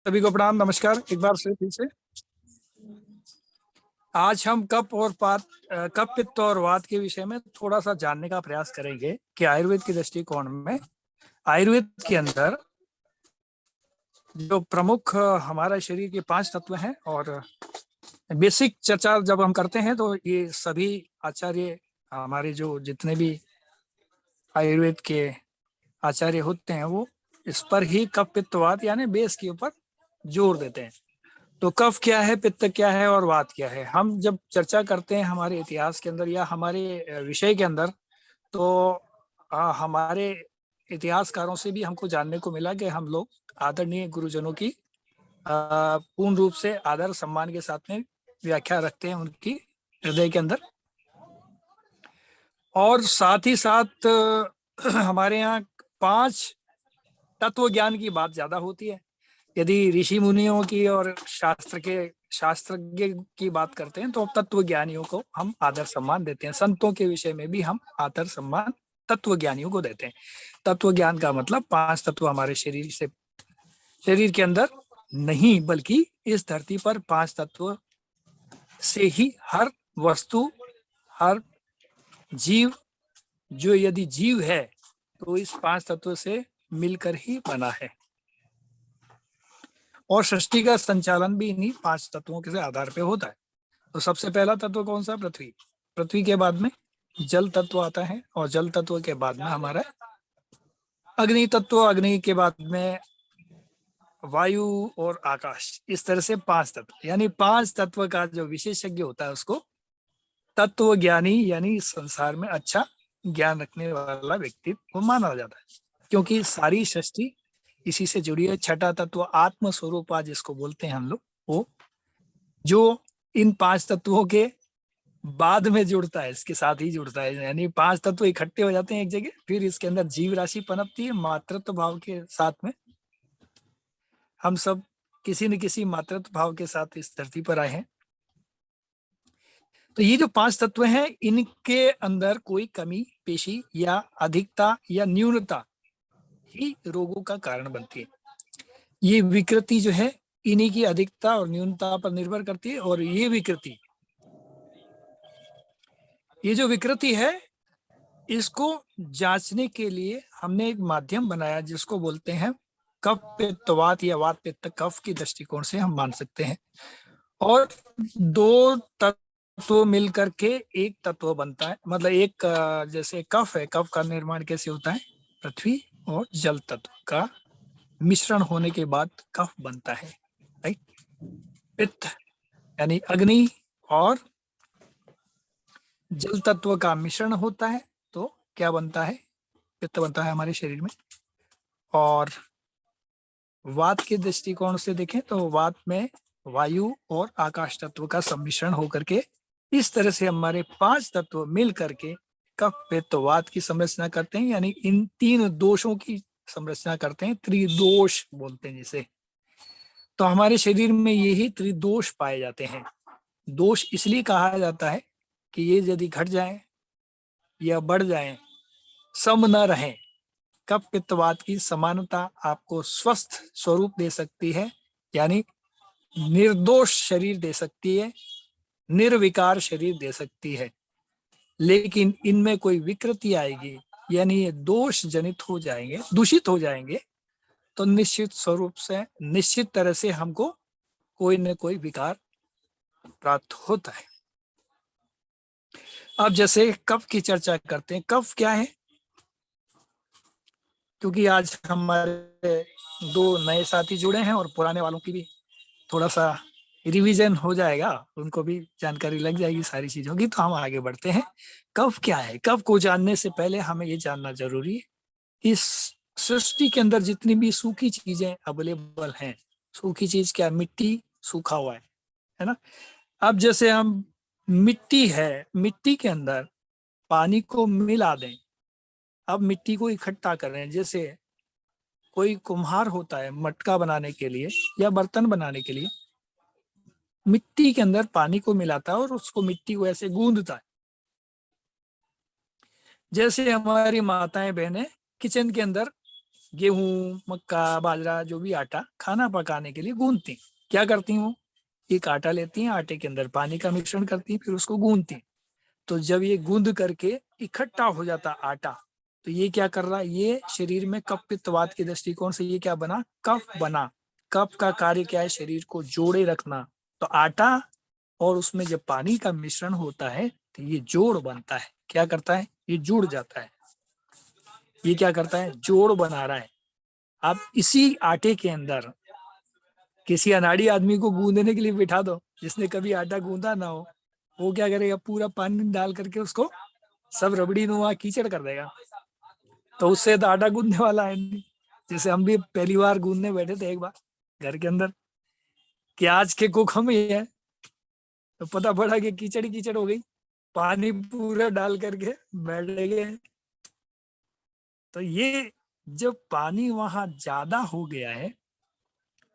सभी को प्रणाम, नमस्कार एक बार से फिर से। आज हम कफ पित्त और वात के विषय में थोड़ा सा जानने का प्रयास करेंगे कि आयुर्वेद के दृष्टिकोण में आयुर्वेद के अंदर जो प्रमुख हमारा शरीर के 5 तत्व हैं और बेसिक चर्चा जब हम करते हैं तो ये सभी आचार्य हमारे जो जितने भी आयुर्वेद के आचार्य होते हैं वो इस पर ही कफ पित्त वात यानी बेस के ऊपर जोर देते हैं। तो कफ क्या है, पित्त क्या है और वात क्या है, हम जब चर्चा करते हैं हमारे इतिहास के अंदर या हमारे विषय के अंदर तो हमारे इतिहासकारों से भी हमको जानने को मिला कि हम लोग आदरणीय गुरुजनों की पूर्ण रूप से आदर सम्मान के साथ में व्याख्या रखते हैं उनकी हृदय के अंदर। और साथ ही साथ हमारे यहाँ 5 तत्व ज्ञान की बात ज्यादा होती है। यदि ऋषि मुनियों की और शास्त्रज्ञ की बात करते हैं तो तत्व ज्ञानियों को हम आदर सम्मान देते हैं। संतों के विषय में भी हम आदर सम्मान तत्व ज्ञानियों को देते हैं। तत्व ज्ञान का मतलब 5 तत्व हमारे शरीर के अंदर नहीं, बल्कि इस धरती पर 5 तत्व से ही हर वस्तु, हर जीव, जो यदि जीव है तो इस 5 तत्व से मिलकर ही बना है। और सृष्टि का संचालन भी इन्हीं 5 तत्वों के आधार पे होता है। तो सबसे पहला तत्व कौन सा? पृथ्वी। पृथ्वी के बाद में जल तत्व आता है और जल तत्व के बाद में हमारा अग्नि तत्व, अग्नि के बाद में वायु और आकाश। इस तरह से 5 तत्व, यानी 5 तत्व का जो विशेषज्ञ होता है उसको तत्व ज्ञानी यानी संसार में अच्छा ज्ञान रखने वाला व्यक्ति को माना जाता है, क्योंकि सारी सृष्टि इसी से जुड़ी है। छठा तत्व आत्म स्वरूप जिसको बोलते हैं हम लोग, वो जो इन 5 तत्वों के बाद में जुड़ता है, इसके साथ ही जुड़ता है। यानी 5 तत्व इकट्ठे हो जाते हैं एक जगह, फिर इसके अंदर जीव राशि पनपती है मातृत्व भाव के साथ में। हम सब किसी न किसी मातृत्व भाव के साथ इस धरती पर आए हैं। तो ये जो 5 तत्व हैं, इनके अंदर कोई कमी पेशी या अधिकता या न्यूनता ही रोगों का कारण बनती है। ये विकृति जो है इन्हीं की अधिकता और न्यूनता पर निर्भर करती है। और ये जो विकृति है, इसको जांचने के लिए हमने एक माध्यम बनाया जिसको बोलते हैं कफ पित्त वात या वात पित्त कफ की दृष्टिकोण से हम मान सकते हैं। और 2 तत्व मिलकर के एक तत्व बनता है। मतलब एक जैसे कफ है, कफ का निर्माण कैसे होता है? पृथ्वी और जल तत्व का मिश्रण होने के बाद कफ बनता है, राइट। पित्त यानी अग्नि और जल तत्व का मिश्रण होता है तो क्या बनता है? पित्त बनता है हमारे शरीर में। और वात के दृष्टिकोण से देखें तो वात में वायु और आकाश तत्व का सम्मिश्रण होकर के इस तरह से हमारे 5 तत्व मिल करके कफ पित्त वात की संरचना करते हैं। यानी इन 3 दोषों की संरचना करते हैं, त्रिदोष बोलते हैं जिसे। तो हमारे शरीर में यही त्रिदोष पाए जाते हैं। दोष इसलिए कहा जाता है कि ये यदि घट जाए या बढ़ जाए, सम न रहे। कफ पित्त वात की समानता आपको स्वस्थ स्वरूप दे सकती है, यानी निर्दोष शरीर दे सकती है, निर्विकार शरीर दे सकती है। लेकिन इनमें कोई विकृति आएगी, यानी ये दोष जनित हो जाएंगे, दूषित हो जाएंगे, तो निश्चित स्वरूप से, निश्चित तरह से हमको कोई न कोई विकार प्राप्त होता है। अब जैसे कफ की चर्चा करते हैं, कफ क्या है? क्योंकि आज हमारे 2 नए साथी जुड़े हैं और पुराने वालों की भी थोड़ा सा रिवीजन हो जाएगा, उनको भी जानकारी लग जाएगी सारी चीजों की। तो हम आगे बढ़ते हैं। कफ क्या है? कफ को जानने से पहले हमें ये जानना जरूरी है, इस सृष्टि के अंदर जितनी भी सूखी चीजें अवेलेबल हैं, सूखी चीज क्या? मिट्टी, सूखा हुआ है ना। अब जैसे हम मिट्टी है, मिट्टी के अंदर पानी को मिला दें, अब मिट्टी को इकट्ठा कर रहे हैं। जैसे कोई कुम्हार होता है मटका बनाने के लिए या बर्तन बनाने के लिए, मिट्टी के अंदर पानी को मिलाता है और उसको, मिट्टी को ऐसे गूंदता है। जैसे हमारी माताएं बहनें किचन के अंदर गेहूं, मक्का, बाजरा, जो भी आटा खाना पकाने के लिए गूंथती हैं। क्या करती हैं वो? एक आटा लेती हैं, आटे के अंदर पानी का मिश्रण करती हैं, फिर उसको गूंथती हैं। तो जब ये गूंद करके इकट्ठा हो जाता आटा, तो ये क्या कर रहा है? ये शरीर में कफ पित्तवात के दृष्टिकोण से ये क्या बना? कफ बना। कफ का कार्य क्या है? शरीर को जोड़े रखना। तो आटा और उसमें जब पानी का मिश्रण होता है तो ये जोड़ बनता है। क्या करता है? ये जुड़ जाता है। ये क्या करता है? जोड़ बना रहा है। अब इसी आटे के अंदर किसी अनाड़ी आदमी को गूंदने के लिए बिठा दो, जिसने कभी आटा गूंदा ना हो, वो क्या करेगा? पूरा पानी डाल करके उसको सब रबड़ी नुमा कीचड़ कर देगा। तो उससे तो आटा गूंदने वाला है नहीं। जैसे हम भी पहली बार गूंदने बैठे थे एक बार घर के अंदर, कि आज के कुक हम ही है, तो पता पड़ा कि कीचड़ ही कीचड़ हो गई, पानी पूरा डाल करके बैठ गए। तो ये जब पानी वहां ज्यादा हो गया है,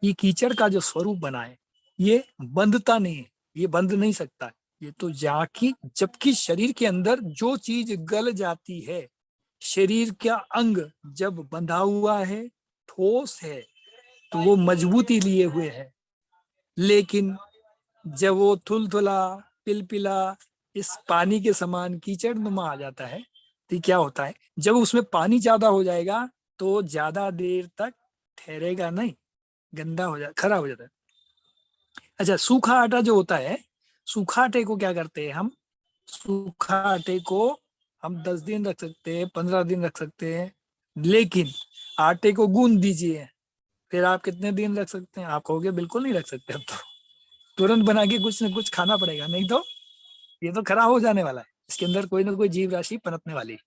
ये कीचड़ का जो स्वरूप बना है, ये बंधता नहीं है, ये बंध नहीं सकता। ये तो जाकी, जबकि शरीर के अंदर जो चीज गल जाती है, शरीर का अंग जब बंधा हुआ है, ठोस है, तो वो मजबूती लिए हुए है। लेकिन जब वो थुलथुला, पिलपिला, इस पानी के समान कीचड़ नुमा आ जाता है, तो क्या होता है? जब उसमें पानी ज्यादा हो जाएगा तो ज्यादा देर तक ठहरेगा नहीं, गंदा हो जाता, खराब हो जाता है। अच्छा, सूखा आटा जो होता है, सूखा आटे को क्या करते हैं हम? सूखा आटे को हम 10 दिन रख सकते हैं, 15 दिन रख सकते हैं। लेकिन आटे को गूंद दीजिए, फिर आप कितने दिन रख सकते हैं? आप कहोगे बिल्कुल नहीं रख सकते, अब तो तुरंत बना के कुछ न कुछ खाना पड़ेगा, नहीं तो ये तो खराब हो जाने वाला है। इसके अंदर कोई ना कोई जीव राशि पनपने वाली है,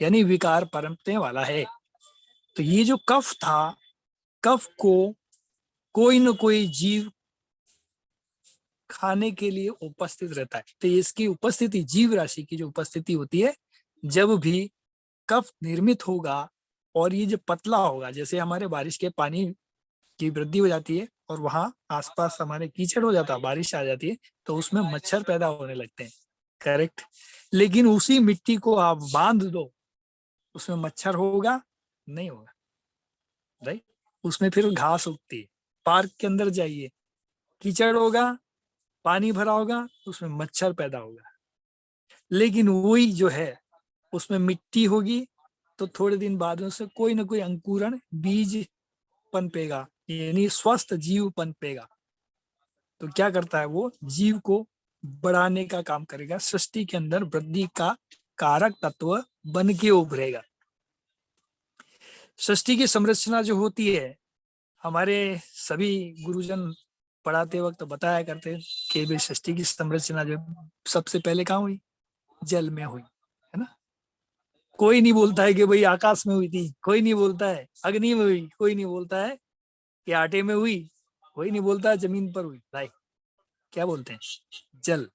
यानी विकार पनपने वाला है। तो ये जो कफ था, कफ को कोई न कोई जीव खाने के लिए उपस्थित रहता है। तो इसकी उपस्थिति, जीव राशि की जो उपस्थिति होती है, जब भी कफ निर्मित होगा और ये जो पतला होगा, जैसे हमारे बारिश के पानी की वृद्धि हो जाती है और वहां आसपास हमारे कीचड़ हो जाता है, बारिश आ जाती है, तो उसमें मच्छर पैदा होने लगते हैं। करेक्ट। लेकिन उसी मिट्टी को आप बांध दो, उसमें मच्छर होगा? नहीं होगा, राइट। उसमें फिर घास उगती है। पार्क के अंदर जाइए, कीचड़ होगा, पानी भरा होगा, उसमें मच्छर पैदा होगा। लेकिन वही जो है, उसमें मिट्टी होगी, तो थोड़े दिन बाद उससे कोई ना कोई अंकुरण बीज पनपेगा, यानी स्वस्थ जीव पनपेगा। तो क्या करता है? वो जीव को बढ़ाने का काम करेगा, सृष्टि के अंदर वृद्धि का कारक तत्व बन के उभरेगा। सृष्टि की संरचना जो होती है, हमारे सभी गुरुजन पढ़ाते वक्त बताया करते कि भाई सृष्टि की संरचना जो सबसे पहले कहाँ हुई? जल में हुई, है ना। कोई नहीं बोलता है कि भाई आकाश में हुई थी, कोई नहीं बोलता है अग्नि में हुई, कोई नहीं बोलता है कि आटे में हुई, कोई नहीं बोलता है जमीन पर हुई। भाई क्या बोलते हैं? जल।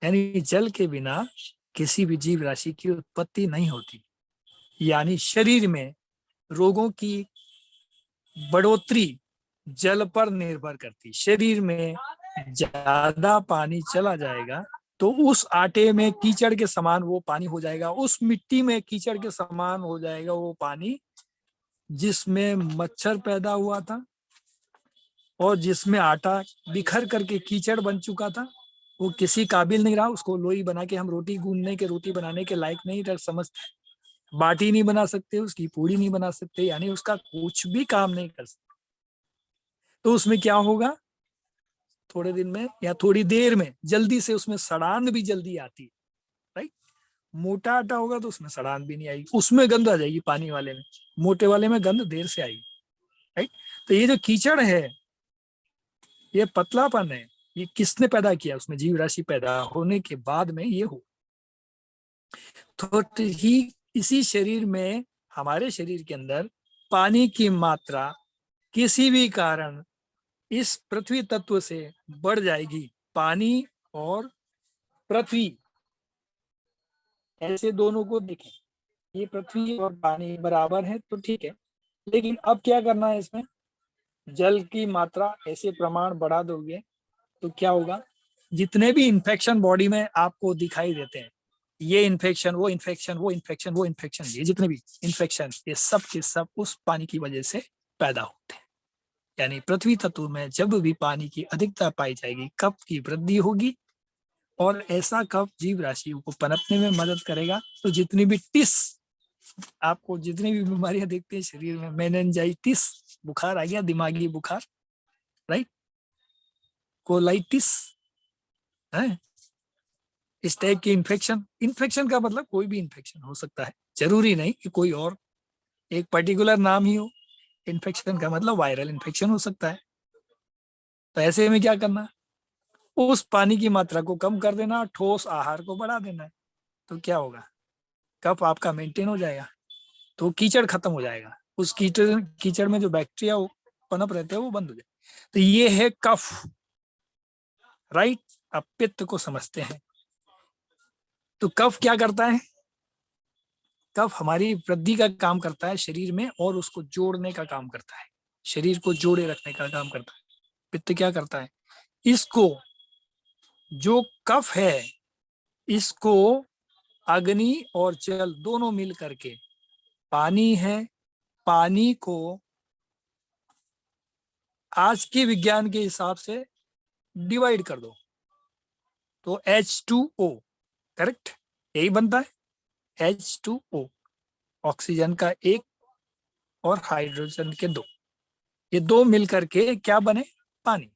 यानी जल के बिना किसी भी जीव राशि की उत्पत्ति नहीं होती। यानी शरीर में रोगों की बढ़ोतरी जल पर निर्भर करती। शरीर में ज्यादा पानी चला जाएगा तो उस आटे में कीचड़ के समान वो पानी हो जाएगा, उस मिट्टी में कीचड़ के समान हो जाएगा वो पानी, जिसमें मच्छर पैदा हुआ था और जिसमें आटा बिखर करके कीचड़ बन चुका था। वो किसी काबिल नहीं रहा, उसको लोई बना के हम रोटी गूंदने के, रोटी बनाने के लायक नहीं रख समझते, बाटी नहीं बना सकते, उसकी पूड़ी नहीं बना सकते, यानी उसका कुछ भी काम नहीं कर सकते। तो उसमें क्या होगा? थोड़े दिन में या थोड़ी देर में जल्दी से उसमें सड़ान भी जल्दी आती है, राइट। मोटा आटा होगा तो उसमें सड़ान भी नहीं आएगी, उसमें गंध आ जाएगी, पानी वाले में। मोटे वाले में गंध देर से आएगी, राइट। तो ये जो कीचड़ है, ये पतलापन है, ये किसने पैदा किया? उसमें जीव राशि पैदा होने के बाद में ये हो। तो ही इसी शरीर में, हमारे शरीर के अंदर पानी की मात्रा किसी भी कारण इस पृथ्वी तत्व से बढ़ जाएगी। पानी और पृथ्वी, ऐसे दोनों को देखें, ये पृथ्वी और पानी बराबर है तो ठीक है। लेकिन अब क्या करना है? इसमें जल की मात्रा ऐसे प्रमाण बढ़ा दोगे तो क्या होगा? जितने भी इंफेक्शन बॉडी में आपको दिखाई देते हैं, ये इन्फेक्शन, वो इन्फेक्शन, वो इन्फेक्शन, वो इन्फेक्शन, ये जितने भी इन्फेक्शन, ये सब के सब उस पानी की वजह से पैदा होते हैं। यानी पृथ्वी तत्व में जब भी पानी की अधिकता पाई जाएगी, कफ की वृद्धि होगी, और ऐसा कफ जीव राशियों को पनपने में मदद करेगा। तो जितनी भी टिस, आपको जितनी भी बीमारियां देखते हैं शरीर में, मेनिंजाइटिस, बुखार आ गया, दिमागी बुखार, राइट, कोलाइटिस है, इस टाइप की इन्फेक्शन। इन्फेक्शन का मतलब कोई भी इन्फेक्शन हो सकता है, जरूरी नहीं कि कोई और एक पर्टिकुलर नाम ही हो। इन्फेक्शन का मतलब वायरल इन्फेक्शन हो सकता है। तो ऐसे में क्या करना, उस पानी की मात्रा को कम कर देना, ठोस आहार को बढ़ा देना है। तो क्या होगा, कफ आपका मेंटेन हो जाएगा, तो कीचड़ खत्म हो जाएगा, उस कीचड़ कीचड़ में जो बैक्टीरिया पनप रहते हैं वो बंद हो जाए। तो ये है कफ, राइट। अब पित्त को समझते हैं। तो कफ क्या करता है, कफ हमारी वृद्धि का काम करता है शरीर में, और उसको जोड़ने का काम करता है, शरीर को जोड़े रखने का काम करता है। पित्त क्या करता है, इसको, जो कफ है, इसको अग्नि और जल दोनों मिल करके, पानी है, पानी को आज के विज्ञान के हिसाब से डिवाइड कर दो तो H2O, करेक्ट, यही बनता है H2O, ऑक्सीजन का एक और हाइड्रोजन के दो, ये दो मिलकर के क्या बने, पानी।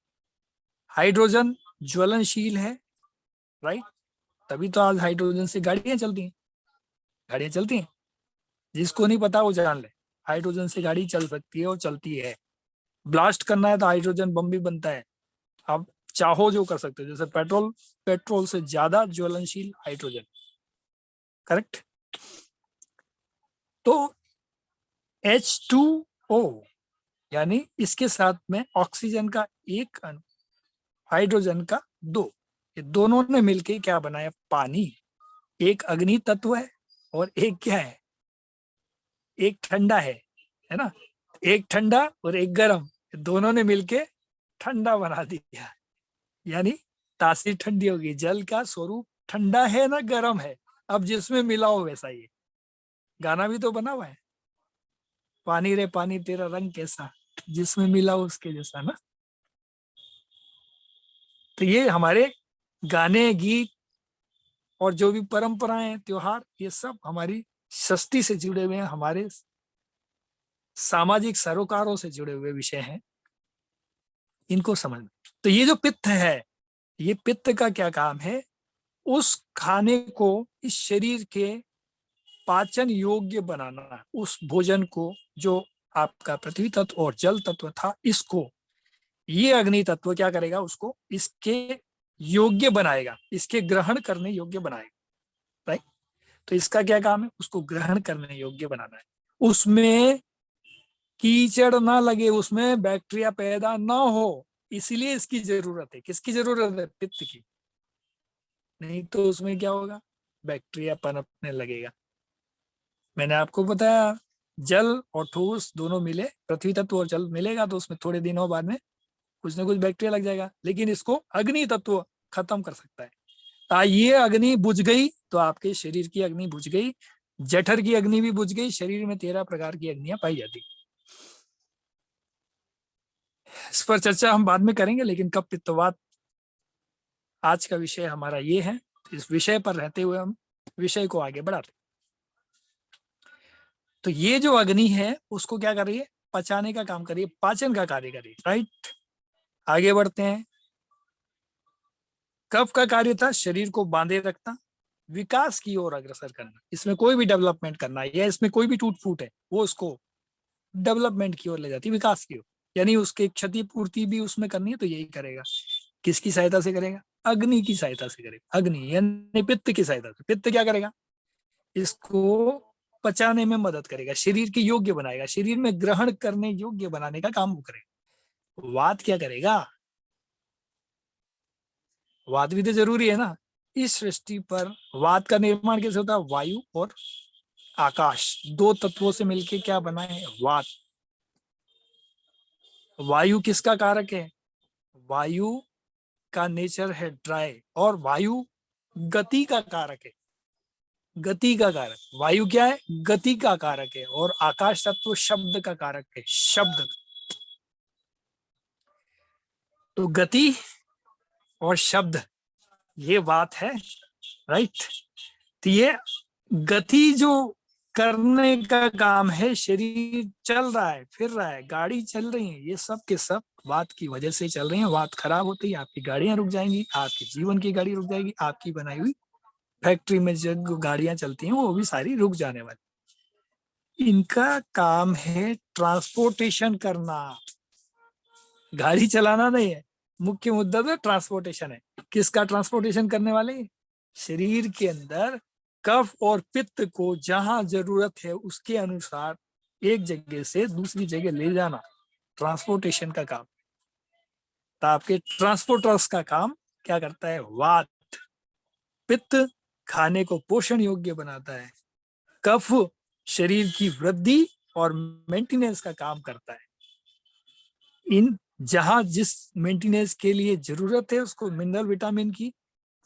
हाइड्रोजन ज्वलनशील है, राइट, तभी तो आज हाइड्रोजन से गाड़ियां चलती हैं, गाड़ियां चलती हैं। जिसको नहीं पता वो जान ले, हाइड्रोजन से गाड़ी चल सकती है और चलती है। ब्लास्ट करना है तो हाइड्रोजन बम भी बनता है, आप चाहो जो कर सकते हो, जैसे पेट्रोल, पेट्रोल से ज्यादा ज्वलनशील हाइड्रोजन, करेक्ट। तो H2O, यानी इसके साथ में ऑक्सीजन का एक अणु, हाइड्रोजन का दो, ये दोनों ने मिलके क्या बनाया, पानी। एक अग्नि तत्व है और एक क्या है, एक ठंडा है ना, एक ठंडा और एक गर्म, दोनों ने मिलके ठंडा बना दिया, यानी तासीर ठंडी होगी। जल का स्वरूप ठंडा है ना गर्म है, अब जिसमें मिला हो वैसा ही है। गाना भी तो बना हुआ है, पानी रे पानी तेरा रंग कैसा, जिसमें मिला हो उसके जैसा ना। तो ये हमारे गाने, गीत और जो भी परंपराएं, त्योहार, ये सब हमारी सृष्टि से जुड़े हुए हैं, हमारे सामाजिक सरोकारों से जुड़े हुए विषय हैं, इनको समझना। तो ये जो पित्त है, ये पित्त का क्या काम है, उस खाने को इस शरीर के पाचन योग्य बनाना, उस भोजन को जो आपका पृथ्वी तत्व और जल तत्व था, इसको ये अग्नि तत्व क्या करेगा, उसको इसके योग्य बनाएगा, इसके ग्रहण करने योग्य बनाएगा, राइट। तो इसका क्या काम है, उसको ग्रहण करने योग्य बनाना है, उसमें कीचड़ ना लगे, उसमें बैक्टीरिया पैदा ना हो, इसलिए इसकी जरूरत है। किसकी जरूरत है, पित्त की। नहीं तो उसमें क्या होगा, बैक्टीरिया पनपने लगेगा। मैंने आपको बताया, जल और ठोस दोनों मिले, पृथ्वी तत्व और जल मिलेगा तो उसमें थोड़े दिनों बाद में कुछ ना कुछ बैक्टीरिया लग जाएगा, लेकिन इसको अग्नि तत्व खत्म कर सकता है। ये अग्नि बुझ गई तो आपके शरीर की अग्नि बुझ गई, जठर की अग्नि भी बुझ गई। शरीर में 13 प्रकार की अग्नियां पाई जाती। इस पर चर्चा हम बाद में करेंगे, लेकिन कफ पित्तवात आज का विषय हमारा ये है। इस विषय पर रहते हुए हम विषय को आगे बढ़ाते। तो ये जो अग्नि है उसको क्या कर रही है, पचाने का काम कर रही है, पाचन का कार्य कर रही है, राइट। आगे बढ़ते हैं। कफ का कार्य था शरीर को बांधे रखना, विकास की ओर अग्रसर करना, इसमें कोई भी डेवलपमेंट करना है या इसमें कोई भी टूट फूट है वो उसको डेवलपमेंट की ओर ले जाती है, विकास की ओर। यानी उसके क्षतिपूर्ति भी उसमें करनी है तो यही करेगा। किसकी सहायता से करेगा, अग्नि की सहायता से करेगा। अग्नि यानी पित्त की सहायता से। पित्त क्या करेगा, इसको पचाने में मदद करेगा, शरीर के योग्य बनाएगा, शरीर में ग्रहण करने योग्य बनाने का काम वो करेगा। वात क्या करेगा, वात भी तो जरूरी है ना। इस सृष्टि पर वात का निर्माण कैसे होता है, वायु और आकाश दो तत्वों से मिलकर क्या बना है, वात। वायु किसका कारक है, वायु का नेचर है ड्राई, और वायु गति का कारक है। गति का कारक। वायु क्या है? गति का कारक है। और आकाश तत्व शब्द का कारक है, शब्द। तो गति और शब्द, ये बात है, राइट। तो ये गति जो करने का काम है, शरीर चल रहा है, फिर रहा है, गाड़ी चल रही है, ये सब के सब वात की वजह से चल रही है। वात खराब होती है, आपकी गाड़ियां रुक जाएंगी, आपके जीवन की गाड़ी रुक जाएगी, आपकी बनाई हुई फैक्ट्री में जो गाड़ियां चलती हैं वो भी सारी रुक जाने वाली। इनका काम है ट्रांसपोर्टेशन करना, गाड़ी चलाना नहीं है। मुख्य मुद्दा तो ट्रांसपोर्टेशन है। किसका ट्रांसपोर्टेशन करने वाले? शरीर के अंदर कफ और पित्त को जहां जरूरत है उसके अनुसार एक जगह से दूसरी जगह ले जाना ट्रांसपोर्टेशन का काम। तो आपके ट्रांसपोर्टर्स का काम क्या करता है? वात। पित्त खाने को पोषण योग्य बनाता है। कफ शरीर की वृद्धि और मेंटेनेंस का काम करता है। इन जहां जिस मेंटेनेंस के लिए जरूरत है उसको मिनरल विटामिन की,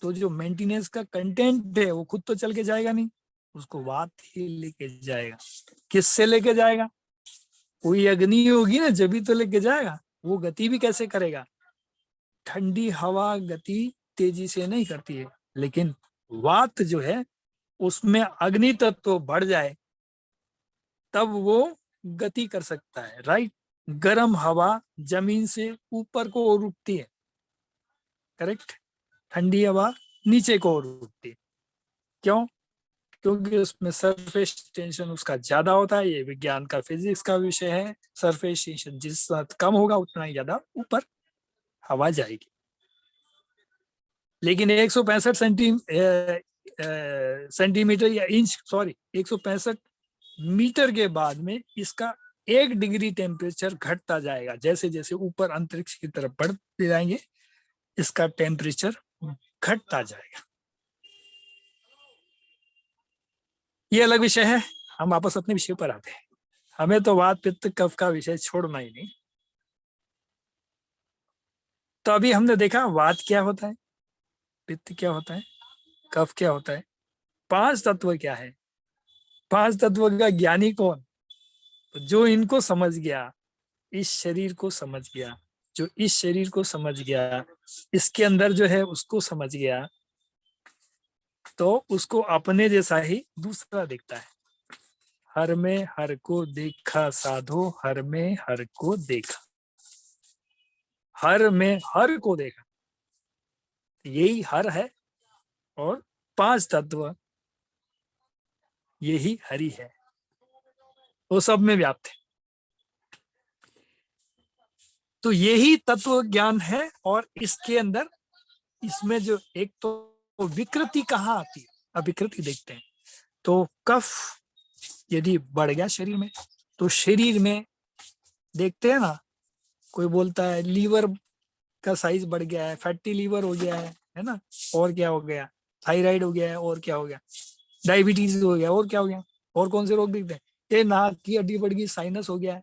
तो जो मेंटेनेंस का कंटेंट है वो खुद तो चल के जाएगा नहीं, उसको वात ही लेके जाएगा। किससे लेके जाएगा? कोई अग्नि होगी ना, जब ही तो लेके जाएगा। वो गति भी कैसे करेगा? ठंडी हवा गति तेजी से नहीं करती है, लेकिन वात जो है उसमें अग्नि तत्व बढ़ जाए तब वो गति कर सकता है, राइट। गर्म हवा जमीन से ऊपर को ओर उठती है, करेक्ट। ठंडी हवा नीचे को ओर उठती है। क्यों? क्योंकि उसमें सरफेस टेंशन उसका ज्यादा होता है। ये विज्ञान का, फिजिक्स का विषय है। सरफेस टेंशन जिस कम होगा उतना ही ज्यादा ऊपर हवा जाएगी। लेकिन 165 सेंटीमीटर या इंच, सॉरी 165 मीटर के बाद में इसका 1 डिग्री टेम्परेचर घटता जाएगा। जैसे जैसे ऊपर अंतरिक्ष की तरफ बढ़ते जाएंगे इसका टेम्परेचर घटता जाएगा। ये अलग विषय है, हम वापस अपने विषय पर आते हैं। हमें तो वात पित्त कफ का विषय छोड़ना ही नहीं। तो अभी हमने देखा वात क्या होता है, पित्त क्या होता है, कफ क्या होता है, 5 तत्व क्या है। 5 तत्व का ज्ञानी कौन? तो जो इनको समझ गया, इस शरीर को समझ गया, जो इस शरीर को समझ गया, इसके अंदर जो है उसको समझ गया, तो उसको अपने जैसा ही दूसरा दिखता है। हर में हर को देखा साधो, हर में हर को देखा। हर में हर को देखा, यही हर है। और 5 तत्व यही हरि है, वो सब में व्याप्त है। तो यही तत्व ज्ञान है। और इसके अंदर इसमें जो एक तो विकृति कहाँ आती है, अब विकृति देखते हैं। तो कफ यदि बढ़ गया शरीर में, तो शरीर में देखते हैं ना, कोई बोलता है लीवर का साइज बढ़ गया है, फैटी लीवर हो गया है ना, और क्या हो गया, थायराइड हो गया है, और क्या हो गया, डायबिटीज हो गया, और क्या हो गया, और कौन से रोग दिखते हैं, ये नाक की हड्डी बढ़ गई, साइनस हो गया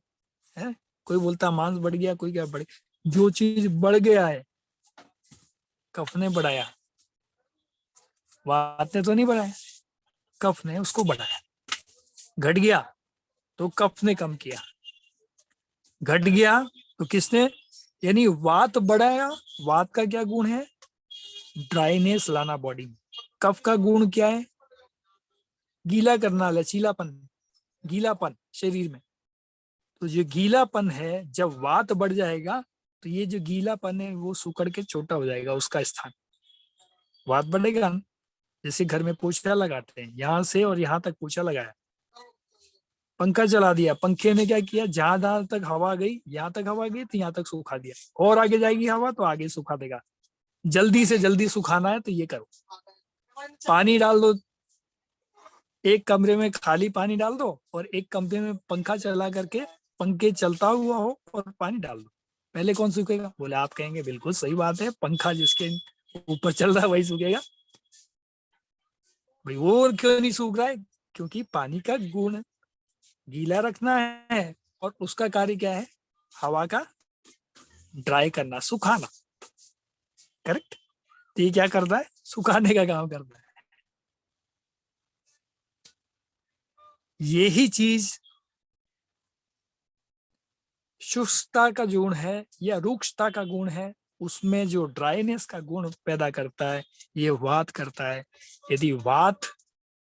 है। कोई बोलता है मांस बढ़ गया, कोई क्या बढ़ गया। जो चीज बढ़ गया है कफ ने बढ़ाया, वात ने तो नहीं बढ़ाया, कफ ने उसको बढ़ाया। घट गया तो कफ ने कम किया, घट गया तो किसने, यानी वात बढ़ाया। वात का क्या गुण है? ड्राइनेस लाना बॉडी में। कफ का गुण क्या है? गीला करना, लचीलापन, गीलापन शरीर में। तो जो गीलापन है, जब वात बढ़ जाएगा तो ये जो गीलापन है वो सुकड़ के छोटा हो जाएगा, उसका स्थान। वात बढ़ेगा ना, जैसे घर में पोछा लगाते हैं, यहाँ से और यहाँ तक पोछा लगाया, पंखा चला दिया, पंखे ने क्या किया, जहां जहां तक हवा गई, यहाँ तक हवा गई तो यहाँ तक सुखा दिया, और आगे जाएगी हवा तो आगे सुखा देगा। जल्दी से जल्दी सुखाना है तो ये करो, पानी डाल दो, एक कमरे में खाली पानी डाल दो और एक कमरे में पंखा चला करके पंखे चलता हुआ हो और पानी डाल दो, पहले कौन सूखेगा? बोले आप कहेंगे बिल्कुल सही बात है, पंखा जिसके ऊपर चल रहा है वही सूखेगा। भाई वो और क्यों नहीं सूख रहा है? क्योंकि पानी का गुण गीला रखना है और उसका कार्य क्या है? हवा का ड्राई करना, सुखाना, करेक्ट। तो ये क्या करता है? सुखाने का काम करता है। यही चीज शुष्कता का गुण है या रुक्षता का गुण है, उसमें जो ड्राइनेस का गुण पैदा करता है, ये वात करता है। यदि वात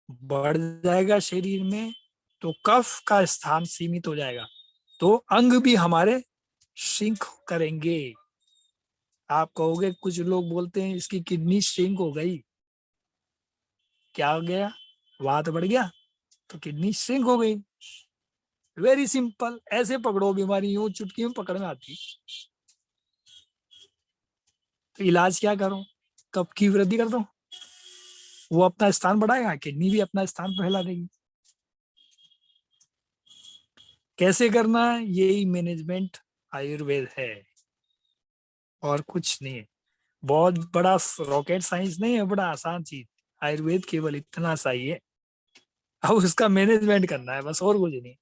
बढ़ जाएगा शरीर में तो कफ का स्थान सीमित हो जाएगा, तो अंग भी हमारे श्रिंक करेंगे। आप कहोगे, कुछ लोग बोलते हैं इसकी किडनी श्रिंक हो गई। क्या हो गया? वात बढ़ गया तो किडनी श्रिंक हो गई। वेरी सिंपल, ऐसे पकड़ो बीमारी, यूं चुटकी में पकड़ में आती। तो इलाज क्या करो? कफ की वृद्धि कर दो, वो अपना स्थान बढ़ाएगा, किडनी भी अपना स्थान फैला देगी। कैसे करना है? यही मैनेजमेंट आयुर्वेद है और कुछ नहीं है। बहुत बड़ा रॉकेट साइंस नहीं है, बड़ा आसान चीज। आयुर्वेद केवल इतना सा ही है, अब उसका मैनेजमेंट करना है बस, और कुछ नहीं।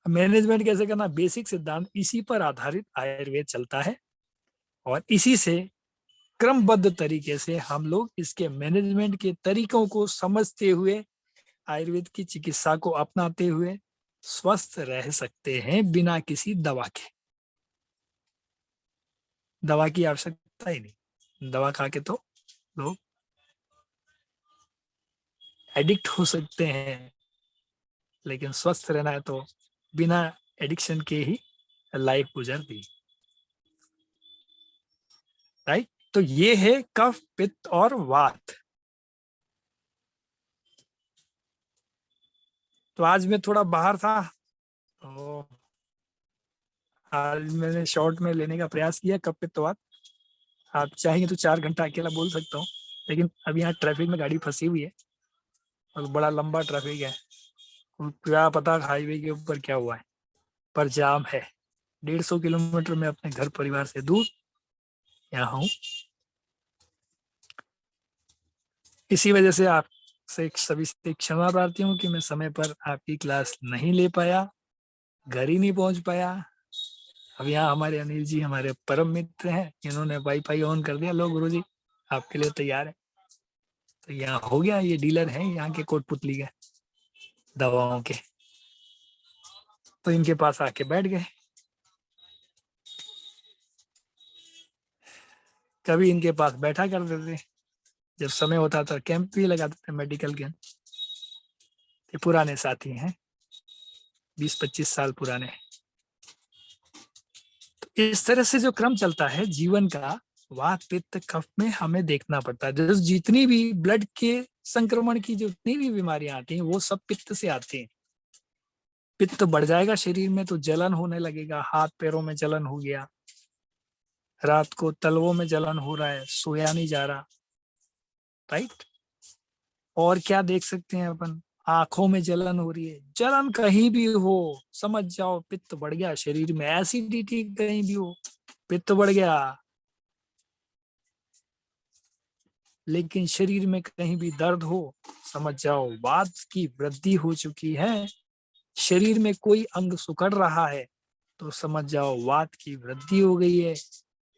मैनेजमेंट कैसे करना? बेसिक सिद्धांत इसी पर आधारित आयुर्वेद चलता है, और इसी से क्रमबद्ध तरीके से हम लोग इसके मैनेजमेंट के तरीकों को समझते हुए आयुर्वेद की चिकित्सा को अपनाते हुए स्वस्थ रह सकते हैं बिना किसी दवा के। दवा की आवश्यकता ही नहीं। दवा खा के तो लोग एडिक्ट हो सकते हैं, लेकिन स्वस्थ रहना है तो बिना एडिक्शन के ही लाइफ गुजरती। राइट? तो ये है कफ, पित्त और वात। तो आज मैं थोड़ा बाहर था, तो आज मैंने शॉर्ट में लेने का प्रयास किया कफ, पित्त, वात। आप चाहेंगे तो 4 घंटा अकेला बोल सकता हूँ, लेकिन अब यहाँ ट्रैफिक में गाड़ी फंसी हुई है और बड़ा लंबा ट्रैफिक है। क्या पता हाईवे के ऊपर क्या हुआ है, पर जाम है। 150 किलोमीटर में अपने घर परिवार से दूर यहाँ हूँ। इसी वजह से आपसे सभी से क्षमा प्रार्थी हूँ कि मैं समय पर आपकी क्लास नहीं ले पाया, घर ही नहीं पहुंच पाया। अब यहाँ हमारे अनिल जी हमारे परम मित्र हैं, इन्होंने वाईफाई ऑन कर दिया। लो गुरुजी, आपके लिए तैयार है। तो यहाँ हो गया, ये डीलर हैं यहाँ के कोटपुतली के दवाओं के, तो इनके पास आके बैठ गए। कभी इनके पास बैठा करते थे, जब समय होता था कैंप भी लगाते थे, मेडिकल कैंप। ये पुराने साथी हैं, 20-25 साल पुराने। तो इस तरह से जो क्रम चलता है जीवन का, वात, पित्त, कफ में हमें देखना पड़ता है। जो जितनी भी ब्लड के संक्रमण की जितनी भी बीमारियां आती हैं, वो सब पित्त से आती हैं। पित्त बढ़ जाएगा शरीर में तो जलन होने लगेगा, हाथ पैरों में जलन हो गया, रात को तलवों में जलन हो रहा है, सोया नहीं जा रहा। राइट? और क्या देख सकते हैं अपन? आंखों में जलन हो रही है। जलन कहीं भी हो, समझ जाओ पित्त बढ़ गया शरीर में। एसिडिटी कहीं भी हो, पित्त बढ़ गया। लेकिन शरीर में कहीं भी दर्द हो, समझ जाओ वात की वृद्धि हो चुकी है। शरीर में कोई अंग सुकड़ रहा है तो समझ जाओ वात की वृद्धि हो गई है।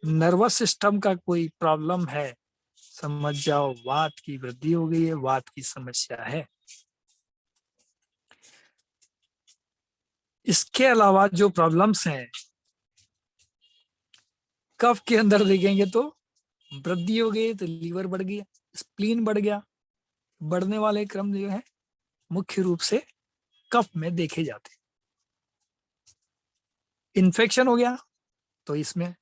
नर्वस सिस्टम का कोई प्रॉब्लम है, समझ जाओ वात की वृद्धि हो गई है, वात की समस्या है। इसके अलावा जो प्रॉब्लम्स हैं, कफ के अंदर देखेंगे तो वृद्धि हो गई तो लीवर बढ़ गया, स्प्लीन बढ़ गया। बढ़ने वाले क्रम जो है मुख्य रूप से कफ में देखे जाते हैं। इन्फेक्शन हो गया तो इसमें,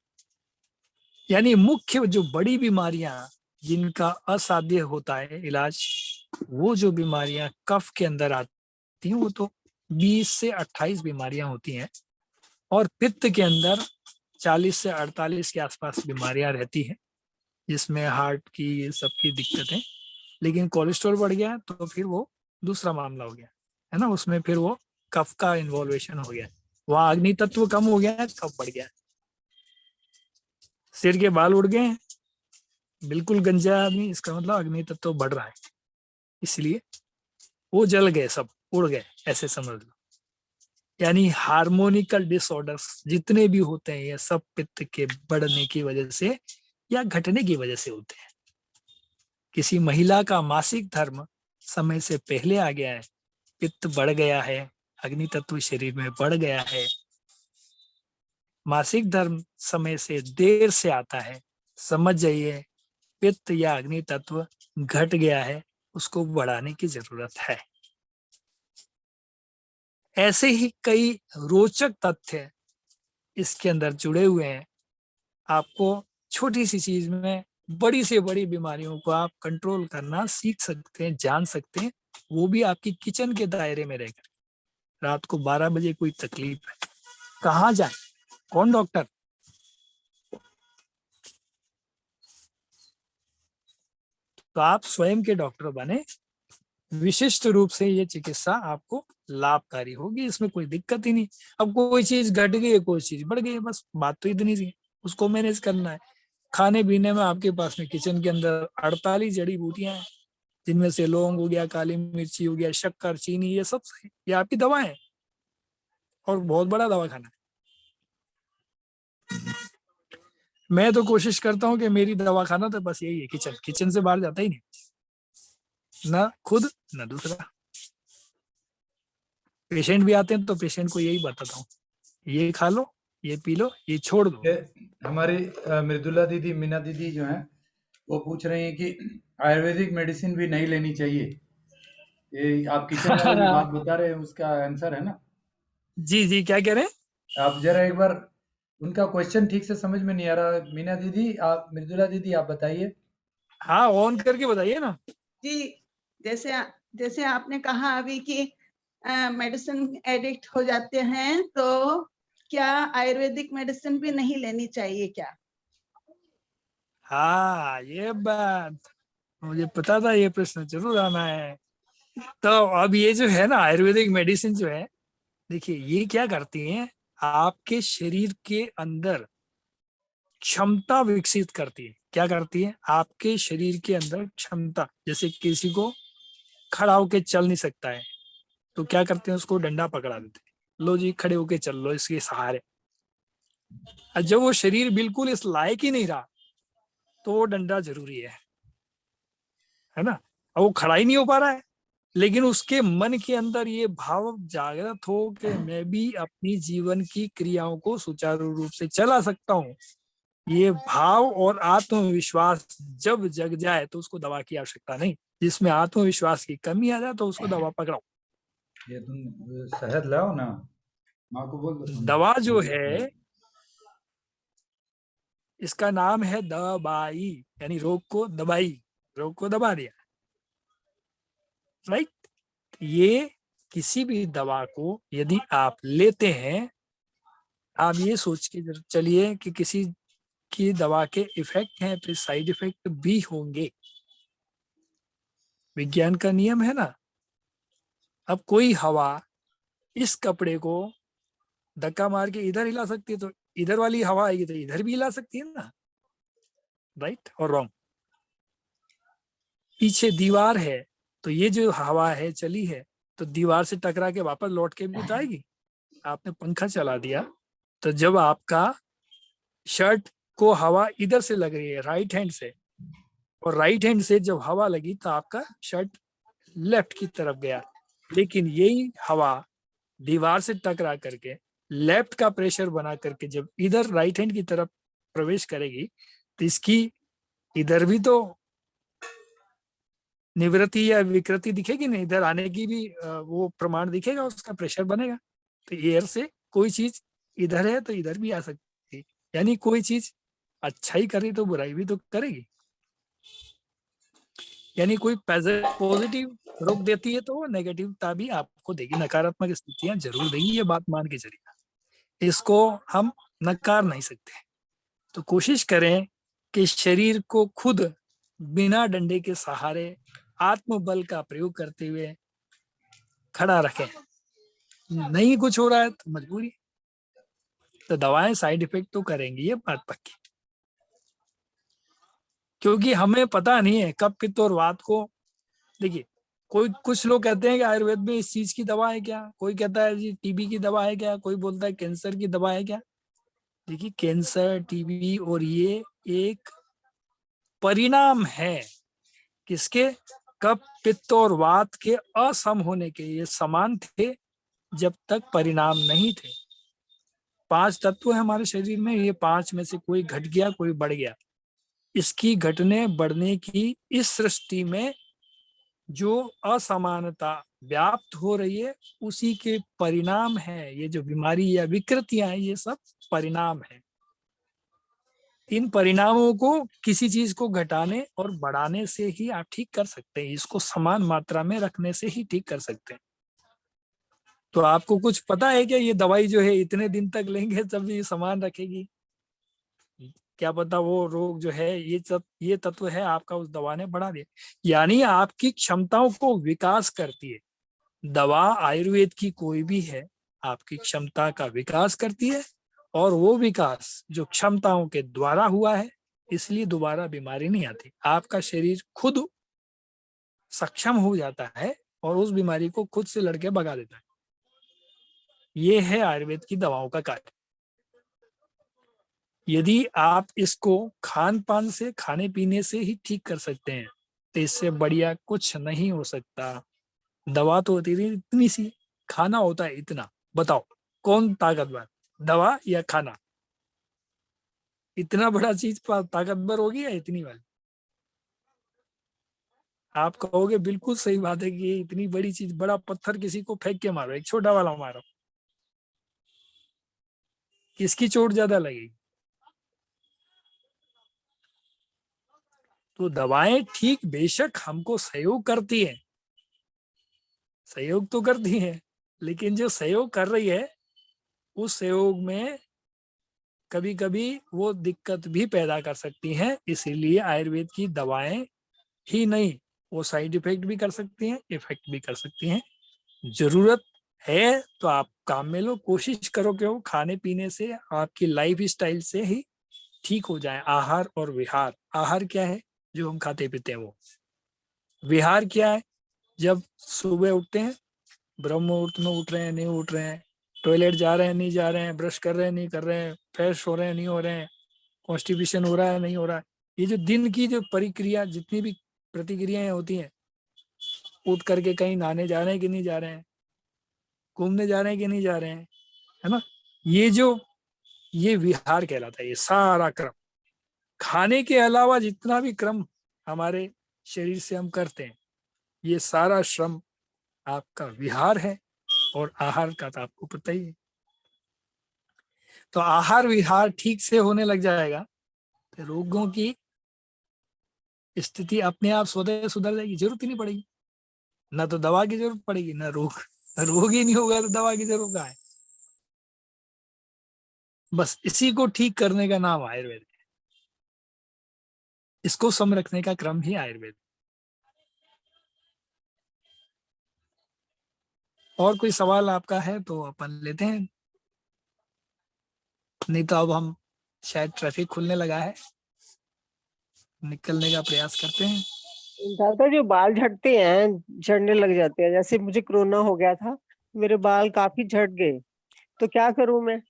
यानी मुख्य जो बड़ी बीमारियां जिनका असाध्य होता है इलाज, वो जो बीमारियां कफ के अंदर आती हैं वो तो 20 से 28 बीमारियां होती हैं, और पित्त के अंदर 40 से 48 के आसपास बीमारियां रहती हैं, जिसमें हार्ट की ये सबकी दिक्कतें। लेकिन कोलेस्ट्रॉल बढ़ गया तो फिर वो दूसरा मामला हो गया है ना, उसमें फिर वो कफ का इन्वॉल्वेशन हो गया, वहां अग्नि तत्व कम हो गया है, कफ बढ़ गया। सिर के बाल उड़ गए, बिल्कुल गंजा आदमी, इसका मतलब अग्नि तत्व बढ़ रहा है, इसलिए वो जल गए, सब उड़ गए, ऐसे समझ लो। यानी हार्मोनिकल डिसऑर्डर्स जितने भी होते हैं ये सब पित्त के बढ़ने की वजह से या घटने की वजह से होते हैं। किसी महिला का मासिक धर्म समय से पहले आ गया है, पित्त बढ़ गया है, अग्नि तत्व शरीर में बढ़ गया है, मासिक धर्म समय से देर से आता है, समझ जाइए पित्त या अग्नि तत्व घट गया है, उसको बढ़ाने की जरूरत है। ऐसे ही कई रोचक तथ्य इसके अंदर जुड़े हुए हैं। आपको छोटी सी चीज में बड़ी से बड़ी बीमारियों को आप कंट्रोल करना सीख सकते हैं, जान सकते हैं, वो भी आपकी किचन के दायरे में रहकर। रात को 12 बजे कोई तकलीफ है, कहाँ जाए, कौन डॉक्टर? तो आप स्वयं के डॉक्टर बने, विशिष्ट रूप से ये चिकित्सा आपको लाभकारी होगी, इसमें कोई दिक्कत ही नहीं। अब कोई चीज घट गई है, कोई चीज बढ़ गई है, बस बात तो इतनी सी है, उसको मैनेज करना है। खाने पीने में आपके पास में किचन के अंदर 48 जड़ी बूटियां हैं, जिनमें से लौंग हो गया, काली मिर्ची हो गया, शक्कर, चीनी, ये सब ये आपकी दवाएं हैं, और बहुत बड़ा दवाखाना है। मैं तो कोशिश करता हूँ कि मेरी दवाखाना तो बस यही है, किचन, किचन से बाहर जाता ही नहीं, ना खुद ना दूसरा। पेशेंट भी आते हैं तो पेशेंट को यही बताता हूँ, ये खा लो, ये पी लो, ये छोड़ दो। हमारी मृदुला दीदी, मीना दीदी जो हैं, वो पूछ रही हैं कि आयुर्वेदिक मेडिसिन भी नहीं लेनी चाहिए। ये आप किचन वाला जो बात बता रहे हैं उसका आंसर है ना? जी जी, क्या कह रहे हैं? आप जरा एक बार, उनका क्वेश्चन ठीक से समझ में नहीं आ रहा। मीना दीदी, आप, मृदुला दीदी, आप बताइए। हाँ, ऑन करके बताइए ना। जी, जैसे आपने कहा अभी कि मेडिसिन एडिक्ट हो जाते हैं, तो क्या आयुर्वेदिक मेडिसिन भी नहीं लेनी चाहिए क्या? हाँ, ये बात मुझे पता था, ये प्रश्न जरूर आना है। तो अब ये जो है ना, आयुर्वेदिक मेडिसिन जो है, देखिए ये क्या करती हैं, आपके शरीर के अंदर क्षमता विकसित करती है। क्या करती है? आपके शरीर के अंदर क्षमता, जैसे किसी को खड़ा होके चल नहीं सकता है, तो क्या करते हैं, उसको डंडा पकड़ा देते हैं, लो जी खड़े होके चल लो इसके सहारे। और जब वो शरीर बिल्कुल इस लायक ही नहीं रहा, तो वो डंडा जरूरी है ना। और वो खड़ा ही नहीं हो पा रहा है, लेकिन उसके मन के अंदर ये भाव जागृत हो कि मैं भी अपनी जीवन की क्रियाओं को सुचारू रूप से चला सकता हूँ। ये भाव और आत्मविश्वास जब जग जाए तो उसको दवा की आवश्यकता नहीं। जिसमें आत्मविश्वास की कमी आ जाए तो उसको दवा पकड़ाओ। ये तुम शहद लाओ ना, माँ को बोल दो। दवा जो है, इसका नाम है दवाई, यानी रोग को दबाई, रोग को दबा दिया, राइट। ये किसी भी दवा को यदि आप लेते हैं, आप ये सोच के चलिए कि किसी की दवा के इफेक्ट हैं, फिर साइड इफेक्ट भी होंगे, विज्ञान का नियम है ना। अब कोई हवा इस कपड़े को धक्का मार के इधर हिला सकती है, तो इधर वाली हवा आएगी तो इधर भी हिला सकती है ना, राइट और रॉन्ग। पीछे दीवार है, तो ये जो हवा है चली है, तो दीवार से टकरा के वापस लौट के भी तो आएगी। आपने पंखा चला दिया, तो जब आपका शर्ट को हवा इधर से लग रही है राइट हैंड से, और राइट हैंड से जब हवा लगी तो आपका शर्ट लेफ्ट की तरफ गया, लेकिन यही हवा दीवार से टकरा करके लेफ्ट का प्रेशर बना करके जब इधर राइट हैंड की तरफ प्रवेश करेगी, तो इसकी इधर भी तो निवृत्ति या विकृति दिखेगी ना, इधर आने की भी वो प्रमाण दिखेगा, उसका प्रेशर बनेगा। तो एयर से कोई चीज इधर है तो इधर भी आ सकती है, यानी कोई चीज अच्छाई करे तो बुराई भी तो करेगी। यानी कोई पॉजिटिव रोक देती है तो वो नेगेटिवता भी आपको देगी, नकारात्मक स्थितियां जरूर देगी, ये बात मान के चलिए, इसको हम नकार नहीं सकते। तो कोशिश करें कि शरीर को खुद बिना डंडे के सहारे आत्मबल का प्रयोग करते हुए खड़ा रखें। नहीं कुछ हो रहा है तो मजबूरी, तो दवाएं साइड इफेक्ट तो करेंगी, ये बात पक्की, क्योंकि हमें पता नहीं है कब पित्त और वात को। देखिए, कोई कुछ लोग कहते हैं कि आयुर्वेद में इस चीज की दवा है क्या, कोई कहता है जी टीबी की दवा है क्या, कोई बोलता है कैंसर की दवा है क्या। देखिए, कैंसर, टीबी और ये एक परिणाम है किसके, कब पित्त और वात के असम होने के ये समान थे जब तक परिणाम नहीं थे। 5 तत्व है हमारे शरीर में, ये 5 में से कोई घट गया कोई बढ़ गया। इसकी घटने बढ़ने की इस सृष्टि में जो असमानता व्याप्त हो रही है उसी के परिणाम है। ये जो बीमारी या विकृतियां हैं ये सब परिणाम है। इन परिणामों को किसी चीज को घटाने और बढ़ाने से ही आप ठीक कर सकते हैं। इसको समान मात्रा में रखने से ही ठीक कर सकते हैं। तो आपको कुछ पता है क्या, ये दवाई जो है इतने दिन तक लेंगे तब ये समान रखेगी? क्या पता वो रोग जो है ये तत्व है आपका उस दवा ने बढ़ा दिया। यानी आपकी क्षमताओं को विकास करती है दवा। आयुर्वेद की कोई भी है आपकी क्षमता का विकास करती है, और वो विकास जो क्षमताओं के द्वारा हुआ है इसलिए दोबारा बीमारी नहीं आती। आपका शरीर खुद सक्षम हो जाता है और उस बीमारी को खुद से लड़के भगा देता है। ये है आयुर्वेद की दवाओं का कार्य। यदि आप इसको खान पान से, खाने पीने से ही ठीक कर सकते हैं तो इससे बढ़िया कुछ नहीं हो सकता। दवा तो होती थी इतनी सी, खाना होता है इतना। बताओ कौन ताकतवर, दवा या खाना? इतना बड़ा चीज ताकतवर होगी या इतनी वाली? आप कहोगे बिल्कुल सही बात है कि ये इतनी बड़ी चीज, बड़ा पत्थर किसी को फेंक के मारो, एक छोटा वाला मारो, किसकी चोट ज्यादा लगेगी? तो दवाएं ठीक बेशक हमको सहयोग करती है, सहयोग तो करती है, लेकिन जो सहयोग कर रही है उस सहयोग में कभी कभी वो दिक्कत भी पैदा कर सकती हैं। इसीलिए आयुर्वेद की दवाएं ही नहीं, वो साइड इफेक्ट भी कर सकती हैं, इफेक्ट भी कर सकती हैं। जरूरत है तो आप काम में लो, कोशिश करो कि वो खाने पीने से, आपकी लाइफ स्टाइल से ही ठीक हो जाए। आहार और विहार। आहार क्या है? जो हम खाते पीते हैं वो। विहार क्या है? जब सुबह उठते हैं, ब्रह्म मुहूर्त में उठ रहे हैं नहीं उठ रहे हैं, टॉयलेट जा रहे हैं नहीं जा रहे हैं, ब्रश कर रहे हैं नहीं कर रहे हैं, फ्रेश हो रहे हैं नहीं हो रहे हैं, कॉन्स्टिपेशन हो रहा है नहीं हो रहा है, ये जो दिन की जो परिक्रिया, जितनी भी प्रतिक्रियाएं होती हैं, उठ करके कहीं नहाने जा रहे हैं कि नहीं जा रहे हैं, घूमने जा रहे हैं कि नहीं जा रहे हैं, है ना, ये विहार कहलाता है। ये सारा क्रम, खाने के अलावा जितना भी क्रम हमारे शरीर से हम करते हैं, ये सारा श्रम आपका विहार है। और आहार का तो आपको पता ही है। तो आहार विहार ठीक से होने लग जाएगा तो रोगों की स्थिति अपने आप स्वतः सुधर जाएगी, जरूरत ही नहीं पड़ेगी। ना तो दवा की जरूरत पड़ेगी, ना रोग ही नहीं होगा तो दवा की जरूरत कहाँ है। बस इसी को ठीक करने का नाम आयुर्वेद है। इसको सम रखने का क्रम ही आयुर्वेद। और कोई सवाल आपका है तो अपन लेते हैं, नहीं तो अब हम शायद ट्रैफिक खुलने लगा है, निकलने का प्रयास करते हैं। दादा जो बाल झड़ते हैं, झड़ने लग जाते हैं, जैसे मुझे कोरोना हो गया था, मेरे बाल काफी झड़ गए, तो क्या करूं मैं?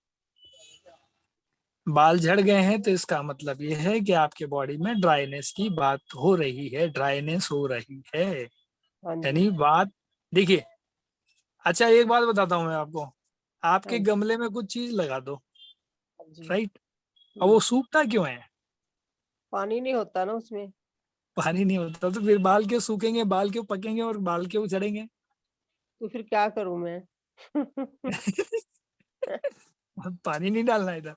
बाल झड़ गए हैं तो इसका मतलब ये है कि आपके बॉडी में ड्राइनेस की बात हो रही है, ड्राइनेस हो रही है। हाँ जी। यानी बात देखिए, अच्छा एक बात बताता हूँ मैं आपको, आपके हाँ। गमले में कुछ चीज लगा दो, हाँ जी। राइट, और वो सूखता क्यों है? पानी नहीं होता ना उसमें। पानी नहीं होता तो फिर बाल क्यों सूखेंगे, बाल क्यों पकेंगे और बाल क्यों झड़ेंगे? तो फिर क्या करूं मैं? पानी नहीं डालना इधर,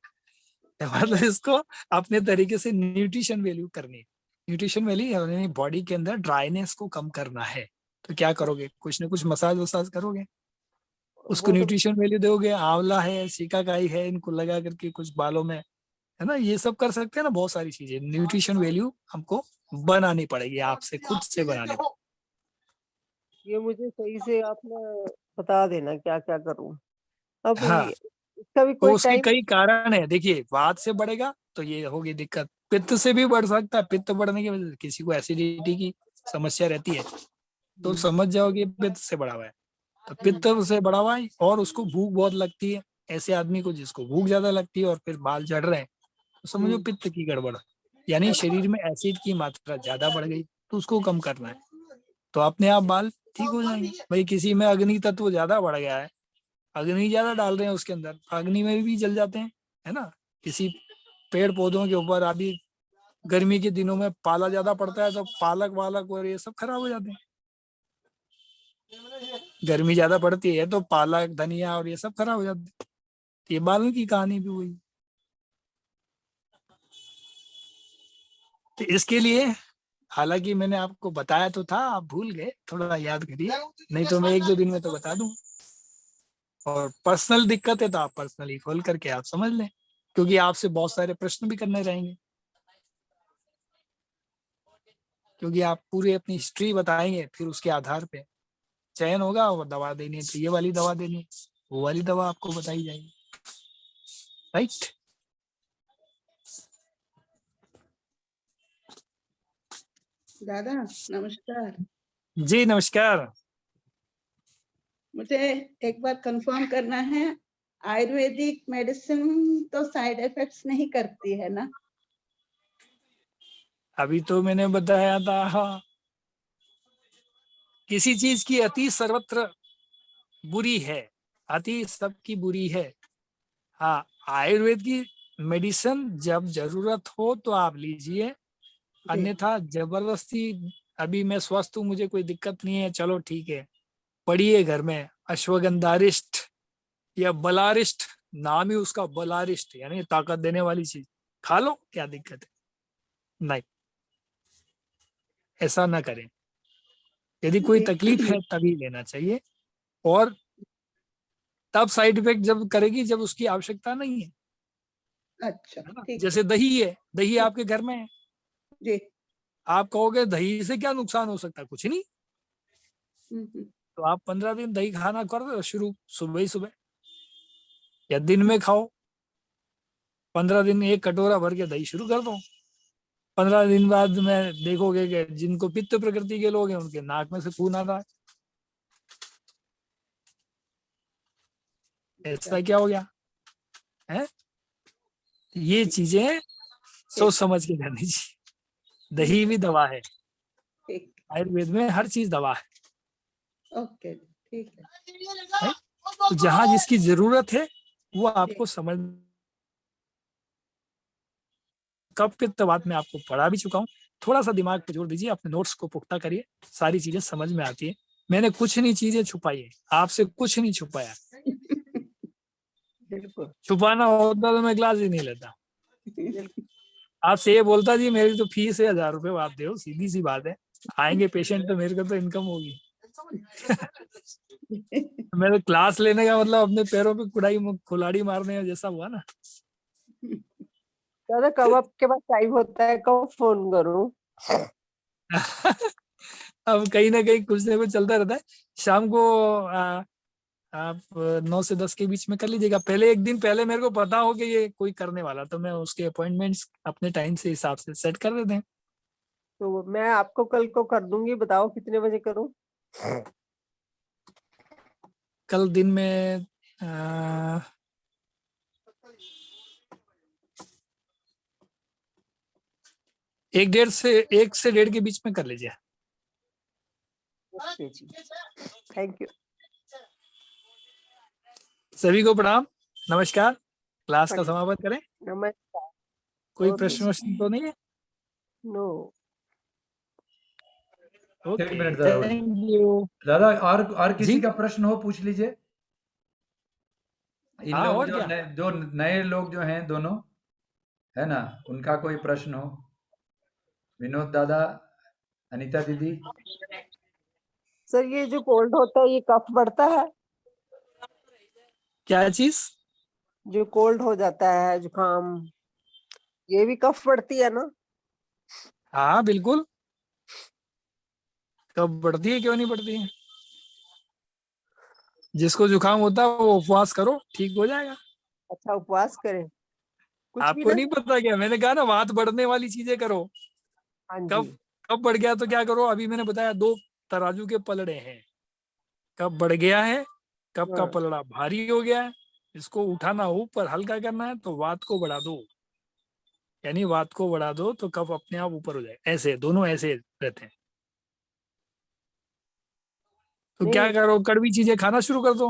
मतलब इसको अपने तरीके से न्यूट्रिशन वैल्यू करनी है। न्यूट्रिशन वैल्यू यानी बॉडी के अंदर ड्राइनेस को कम करना है। तो क्या करोगे, कुछ ना कुछ मसाज वसाज करोगे, उसको वो तो न्यूट्रिशन वैल्यू दोगे। आंवला है, सिकाकाई है, इनको लगा करके कुछ बालों में, है ना, ये सब कर सकते हैं ना। बहुत सारी चीजें, न्यूट्रिशन वैल्यू हमको बनानी पड़ेगी, आपसे खुद से बनानी पड़ेगी। ये मुझे सही से आपने बता देना क्या क्या करूं। अब हाँ, इसका भी तो कोई उसके टाइम? कई कारण है। देखिए, वात से बढ़ेगा तो ये होगी दिक्कत, पित्त से भी बढ़ सकता है। पित्त बढ़ने की वजह से किसी को एसिडिटी की समस्या रहती है तो समझ जाओ कि पित्त से बढ़ा हुआ है। तो पित्त से बढ़ा हुआ है और उसको भूख बहुत लगती है, ऐसे आदमी को जिसको भूख ज्यादा लगती है और फिर बाल झड़ रहे हैं, तो समझो पित्त की गड़बड़, यानी शरीर में एसिड की मात्रा ज्यादा बढ़ गई, तो उसको कम करना है। तो अपने आप बाल ठीक हो जाएंगे। भाई किसी में अग्नि तत्व ज्यादा बढ़ गया है, अग्नि ज्यादा डाल रहे हैं उसके अंदर, अग्नि में भी जल जाते हैं, है ना। किसी पेड़ पौधों के ऊपर अभी गर्मी के दिनों में पाला ज्यादा पड़ता है तो पालक वालक और ये सब खराब हो जाते हैं। गर्मी ज्यादा पड़ती है तो पालक धनिया और ये सब खराब हो जाते हैं। ये बालों की कहानी भी हुई। तो इसके लिए हालांकि मैंने आपको बताया तो था, आप भूल गए, थोड़ा याद करिए, नहीं तो मैं 1-2 दिन में तो बता दूं। और पर्सनल दिक्कत है तो आप पर्सनली कॉल करके आप समझ लें, क्योंकि आपसे बहुत सारे प्रश्न भी करने रहेंगे, क्योंकि आप पूरी अपनी हिस्ट्री बताएंगे, फिर उसके आधार पे चयन होगा। वो दवा देनी है तो ये वाली दवा देनी है, वो वाली दवा आपको बताई जाएगी, राइट। दादा नमस्कार। जी नमस्कार। मुझे एक बार कंफर्म करना है, आयुर्वेदिक मेडिसिन तो साइड इफेक्ट्स नहीं करती है ना? अभी तो मैंने बताया था, हाँ, किसी चीज की अति सर्वत्र बुरी है, अति सबकी बुरी है। हाँ, आयुर्वेद की मेडिसिन जब जरूरत हो तो आप लीजिए, जी अन्यथा जबरदस्ती अभी मैं स्वस्थ हूँ, मुझे कोई दिक्कत नहीं है, चलो ठीक है, पढ़िए घर में अश्वगंधारिष्ट या बलारिष्ट, नाम ही उसका बलारिष्ट, यानी ताकत देने वाली चीज, खा लो, क्या दिक्कत है। नहीं, ऐसा ना करें। यदि कोई जी तकलीफ है तभी लेना चाहिए, और तब साइड इफेक्ट जब करेगी जब उसकी आवश्यकता नहीं अच्छा है ना। ठीक है जैसे दही है, दही आपके घर में है, जी। आप कहोगे दही से क्या नुकसान हो सकता है, कुछ नहीं, हम्म। तो आप 15 दिन दही खाना कर दो शुरू, सुबह ही सुबह या दिन में खाओ। 15 दिन एक कटोरा भर के दही शुरू कर दो। 15 दिन बाद में देखोगे कि जिनको पित्त प्रकृति के लोग हैं उनके नाक में से खून आता है। ऐसा क्या हो गया है। ये चीजें सोच समझ के करनी चाहिए। दही भी दवा है, ठीक आयुर्वेद में हर चीज दवा ओके ठीक है है। तो जहां जिसकी जरूरत है वो आपको समझ। कब पित्त बात मैं आपको पढ़ा भी चुका हूँ, थोड़ा सा दिमाग पे जोर दीजिए, अपने नोट्स को पुख्ता करिए, सारी चीजें समझ में आती है। मैंने कुछ नहीं चीजें छुपाई है, आपसे कुछ नहीं छुपाया। बिल्कुल छुपाना होता तो मैं क्लास ही नहीं लेता। आपसे ये बोलता जी मेरी तो फीस है 1000 रुपये, आप दो, सीधी सी बात है। आएंगे पेशेंट तो मेरे को तो इनकम होगी। मेरे क्लास लेने का मतलब अपने पैरों पे कुल्हाड़ी मारने जैसा हुआ ना। दादा कब आपके पास टाइम होता है, कब फोन करूं? अब कहीं ना कहीं कुछ ना कुछ चलता रहता है। शाम को आप 9 से 10 के बीच में कर लीजिएगा। पहले एक दिन पहले मेरे को पता हो कि ये कोई करने वाला, तो मैं उसके अपॉइंटमेंट्स अपने टाइम से हिसाब से सेट कर देते हैं। तो मैं आपको कल को कर दूंगी, बताओ कितने बजे करूं? कल दिन में आ, 1 से 1.5 के बीच में कर लीजिए। ओके जी, थैंक यू। सभी को प्रणाम, नमस्कार। क्लास का समापन करें। नमस्कार। कोई ओके प्रश्न वश्न तो नहीं है। नो। एक ओके, मिनट दादा, थैंक यू दादा और किसी जी। का प्रश्न हो पूछ लीजिए। इन हाँ, लोग और क्या। जो नए लोग जो हैं दोनों, है ना, उनका कोई प्रश्न हो। विनोद दादा, अनीता दीदी। सर ये जो कोल्ड होता है ये कफ बढ़ता है? क्या चीज। जो कोल्ड हो जाता है, जुकाम, ये भी कफ बढ़ती है ना? हाँ बिल्कुल, कब बढ़ती है, क्यों नहीं बढ़ती है। जिसको जुकाम होता है वो उपवास करो, ठीक हो जाएगा। अच्छा उपवास करें, कुछ भी आपको ना? नहीं पता क्या, मैंने कहा ना वात बढ़ने वाली चीजें करो। हाँ जी। कब कब बढ़ गया तो क्या करो, अभी मैंने बताया 2 तराजू के पलड़े हैं। कब बढ़ गया है, कब का हाँ पलड़ा भारी हो गया है, इसको उठाना ऊपर हल्का करना है तो वात को बढ़ा दो, यानी वात को बढ़ा दो तो कफ अपने आप ऊपर हो जाए। ऐसे दोनों ऐसे रहते हैं। तो क्या नहीं, करो, कड़वी चीजें खाना शुरू कर दो,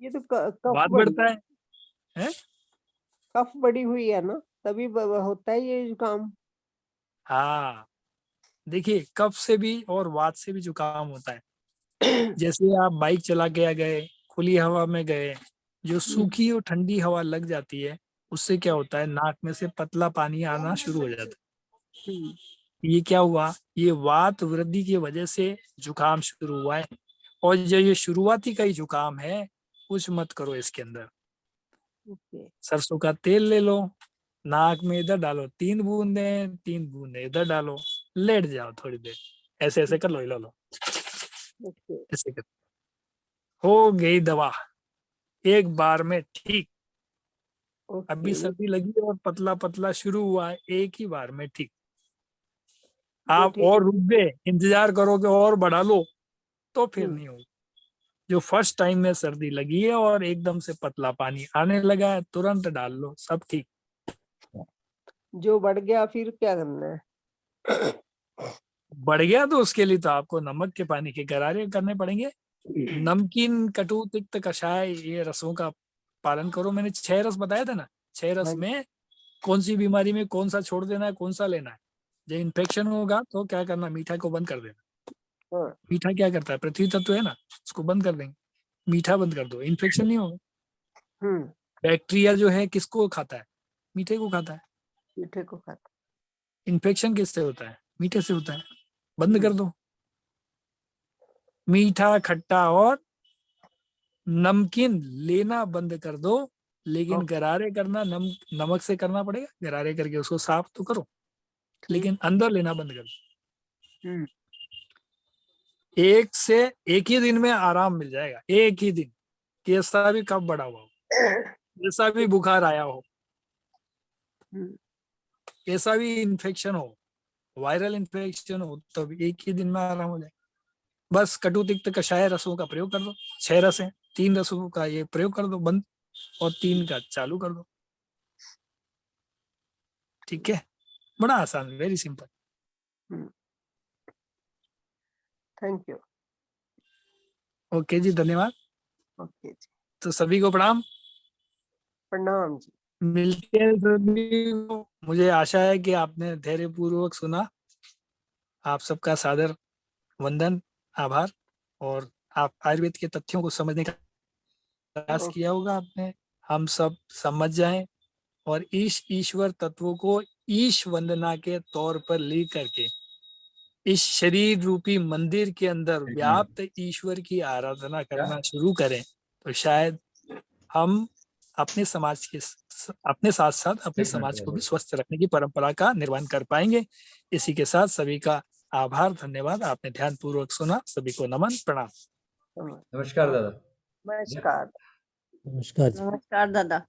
ये तो कफ बात बड़ी बढ़ता है। कफ बड़ी हुई है ना, तभी होता है ये जुकाम। हाँ, देखिए कफ से भी और वात से भी जुकाम होता है। जैसे आप बाइक चला के आ गए, खुली हवा में गए, जो सूखी और ठंडी हवा लग जाती है, उससे क्या होता है, नाक में से पतला पानी आना शुरू हो जाता हम्म, है। ये क्या हुआ, ये वात वृद्धि की वजह से जुकाम शुरू हुआ है। और जो ये शुरुआती का ही जुकाम है, कुछ मत करो इसके अंदर। ओके, सरसों का तेल ले लो, नाक में इधर डालो 3 बूंदे, 3 बूंदे इधर डालो, लेट जाओ थोड़ी देर, ऐसे ऐसे कर लो, हिला लो, ओके, ऐसे कर, हो गई दवा, एक बार में ठीक। अभी ओके। सर्दी लगी और पतला पतला शुरू हुआ है, एक ही बार में ठीक। ये आप ठीक और है। रुक गए, इंतजार करोगे और बढ़ा लो, तो फिर हम्म, नहीं होगा। जो फर्स्ट टाइम में सर्दी लगी है और एकदम से पतला पानी आने लगा है, तुरंत डाल लो, सब ठीक। जो बढ़ गया फिर क्या करना है? बढ़ गया तो उसके लिए तो आपको नमक के पानी के गरारे करने पड़ेंगे। नमकीन, कटु, तिक्त, कषाय, ये रसों का पालन करो। मैंने 6 रस बताया था ना, 6 रस हाँ, में कौन सी बीमारी में कौन सा छोड़ देना है, कौन सा लेना है। जब इन्फेक्शन होगा तो क्या करना, मीठा को बंद कर देना। हाँ, मीठा क्या करता है, पृथ्वी तत्व है ना, उसको बंद कर देंगे, मीठा बंद कर दो, इन्फेक्शन नहीं होगा। हम्म, बैक्टीरिया जो है किसको खाता है, मीठे को खाता है। मीठे को खाता। इन्फेक्शन किससे होता है, मीठे से होता है, बंद हम्म, कर दो। मीठा, खट्टा और नमकीन लेना बंद कर दो, लेकिन ओके, गरारे करना नमक से करना पड़ेगा, गरारे करके उसको साफ तो करो, ठीक। लेकिन अंदर लेना बंद कर दो। हम्म, एक ही दिन में आराम मिल जाएगा, एक ही दिन। कैसा भी कब बढ़ा हुआ हो, जैसा भी बुखार आया हो, हम्म, कैसा भी इन्फेक्शन हो, वायरल इन्फेक्शन हो, तब एक ही दिन में आराम हो जाएगा। बस कटु, तिक्त, कषाय रसों का प्रयोग कर दो। 6 रस है, 3 रसों का ये प्रयोग कर दो बंद, और 3 का चालू कर दो। ठीक है, बड़ा आसान, very simple. Hmm. Thank you. Okay जी, धन्यवाद। ओके जी, तो सभी को प्रणाम, प्रणाम जी। मिलते हैं सभी को। मुझे आशा है कि आपने धैर्य पूर्वक सुना। आप सबका सादर वंदन, आभार। और आप आयुर्वेद के तथ्यों को समझने का प्रयास किया होगा आपने। हम सब समझ जाएं और ईश्वर तत्वों को ईश वंदना के तौर पर ले करके इस शरीर रूपी मंदिर के अंदर व्याप्त ईश्वर की आराधना करना शुरू करें, तो शायद हम अपने समाज के अपने साथ साथ अपने समाज को भी स्वस्थ रखने की परंपरा का निर्वहन कर पाएंगे। इसी के साथ सभी का आभार, धन्यवाद। आपने ध्यान पूर्वक सुना, सभी को नमन, प्रणाम। नमस्कार दादा। नमस्कार। नमस्कार जी। नमस्कार दादा।